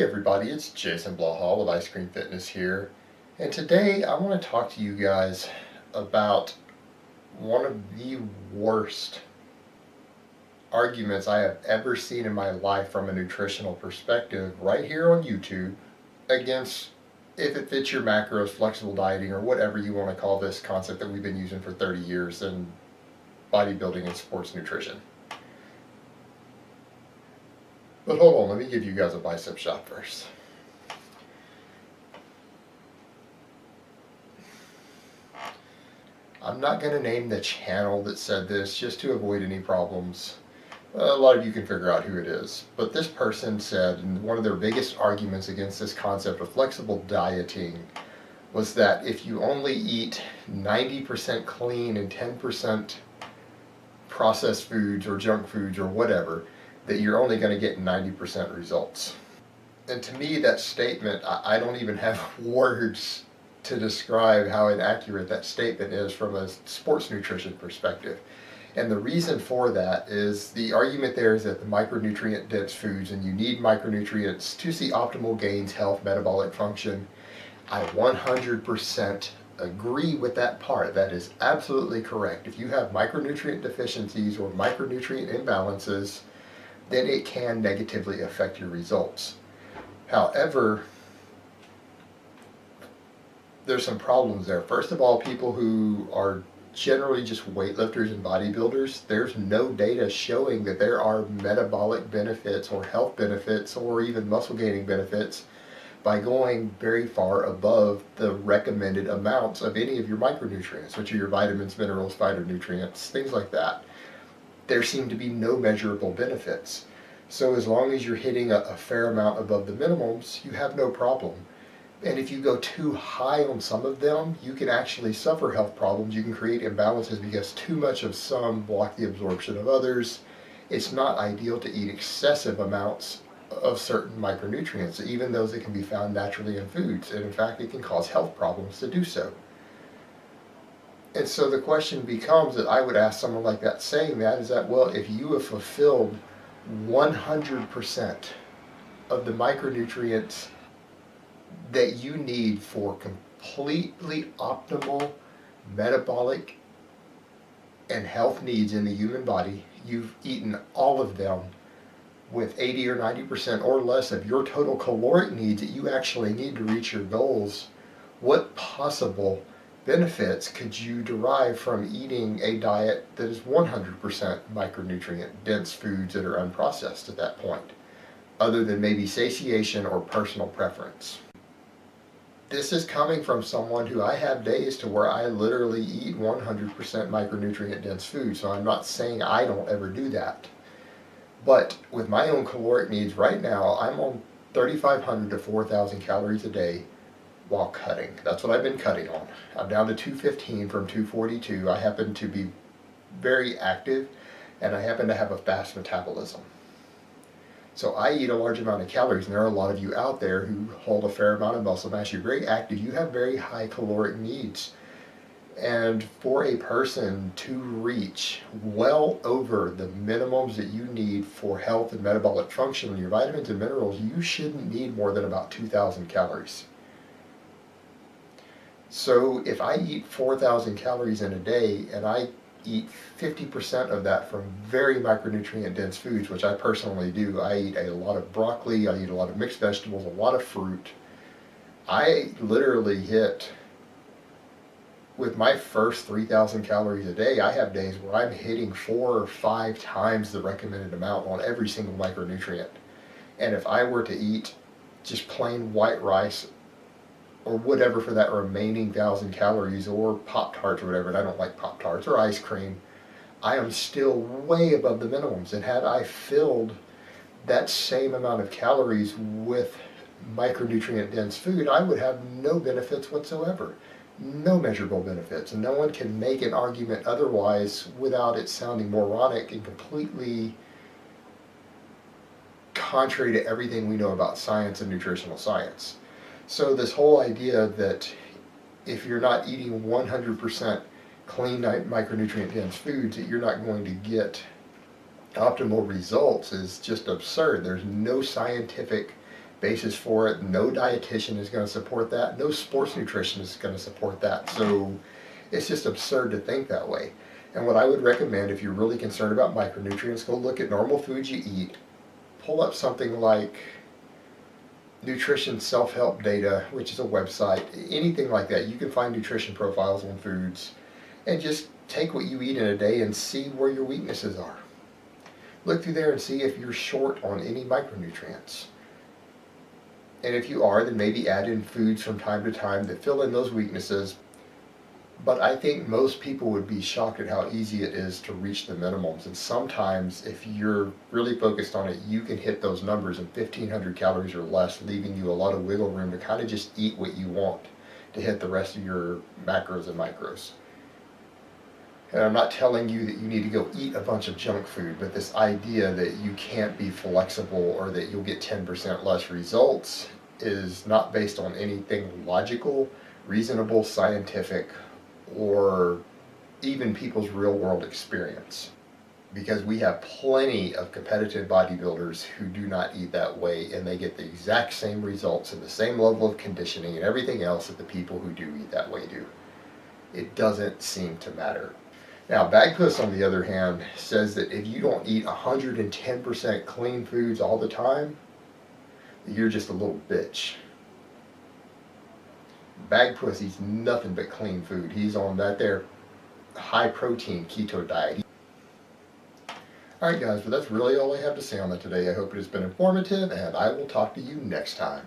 Hey everybody, it's Jason Blaha with Ice Cream Fitness here, and today I want to talk to you guys about one of the worst arguments I have ever seen in my life from a nutritional perspective right here on YouTube against if it fits your macros, flexible dieting, or whatever you want to call this concept that we've been using for 30 years in bodybuilding and sports nutrition. But hold on, let me give you guys a bicep shot first. I'm not going to name the channel that said this just to avoid any problems. A lot of you can figure out who it is. But this person said, and one of their biggest arguments against this concept of flexible dieting was that if you only eat 90% clean and 10% processed foods or junk foods or whatever, that you're only going to get 90% results. And to me, that statement, I don't even have words to describe how inaccurate that statement is from a sports nutrition perspective. And the reason for that is the argument there is that the micronutrient dense foods, and you need micronutrients to see optimal gains, health, metabolic function. I 100% agree with that part. That is absolutely correct. If you have micronutrient deficiencies or micronutrient imbalances, then it can negatively affect your results. However, there's some problems there. First of all, people who are generally just weightlifters and bodybuilders, there's no data showing that there are metabolic benefits or health benefits or even muscle gaining benefits by going very far above the recommended amounts of any of your micronutrients, which are your vitamins, minerals, phytonutrients, things like that. There seem to be no measurable benefits. So as long as you're hitting a fair amount above the minimums, you have no problem. And if you go too high on some of them, you can actually suffer health problems. You can create imbalances because too much of some block the absorption of others. It's not ideal to eat excessive amounts of certain micronutrients, even those that can be found naturally in foods. And in fact, it can cause health problems to do so. And so the question becomes that I would ask someone like that saying that is that, well, if you have fulfilled 100% of the micronutrients that you need for completely optimal metabolic and health needs in the human body, you've eaten all of them with 80 or 90% or less of your total caloric needs that you actually need to reach your goals, what possible benefits could you derive from eating a diet that is 100% micronutrient dense foods that are unprocessed at that point, other than maybe satiation or personal preference? This is coming from someone who I have days to where I literally eat 100% micronutrient dense food, so I'm not saying I don't ever do that. But with my own caloric needs right now, I'm on 3,500 to 4,000 calories a day while cutting. That's what I've been cutting on. I'm down to 215 from 242. I happen to be very active and I happen to have a fast metabolism. So I eat a large amount of calories, and there are a lot of you out there who hold a fair amount of muscle mass. You're very active. You have very high caloric needs. And for a person to reach well over the minimums that you need for health and metabolic function in your vitamins and minerals, you shouldn't need more than about 2,000 calories. So if I eat 4,000 calories in a day and I eat 50% of that from very micronutrient dense foods, which I personally do, I eat a lot of broccoli, I eat a lot of mixed vegetables, a lot of fruit. I literally hit, with my first 3,000 calories a day, I have days where I'm hitting 4 or 5 times the recommended amount on every single micronutrient. And if I were to eat just plain white rice or whatever for that remaining 1,000 calories, or Pop-Tarts or whatever, and I don't like Pop-Tarts, or ice cream, I am still way above the minimums. And had I filled that same amount of calories with micronutrient dense food, I would have no benefits whatsoever. No measurable benefits. And no one can make an argument otherwise without it sounding moronic and completely contrary to everything we know about science and nutritional science. So this whole idea that if you're not eating 100% clean micronutrient dense foods, that you're not going to get optimal results is just absurd. There's no scientific basis for it. No dietitian is going to support that. No sports nutritionist is going to support that. So it's just absurd to think that way. And what I would recommend, if you're really concerned about micronutrients, go look at normal foods you eat. Pull up something like Nutrition Self-Help Data, which is a website, anything like that. You can find nutrition profiles on foods and just take what you eat in a day and see where your weaknesses are. Look through there and see if you're short on any micronutrients. And if you are, then maybe add in foods from time to time that fill in those weaknesses. But I think most people would be shocked at how easy it is to reach the minimums. And sometimes, if you're really focused on it, you can hit those numbers in 1,500 calories or less, leaving you a lot of wiggle room to kind of just eat what you want to hit the rest of your macros and micros. And I'm not telling you that you need to go eat a bunch of junk food, but this idea that you can't be flexible or that you'll get 10% less results is not based on anything logical, reasonable, scientific, or even people's real world experience. Because we have plenty of competitive bodybuilders who do not eat that way, and they get the exact same results and the same level of conditioning and everything else that the people who do eat that way do. It doesn't seem to matter. Now, Bagpuss, on the other hand, says that if you don't eat 110% clean foods all the time, you're just a little bitch. Bagpuss eats nothing but clean food. He's on that there high protein keto diet. Alright guys, but that's really all I have to say on that today. I hope it has been informative, and I will talk to you next time.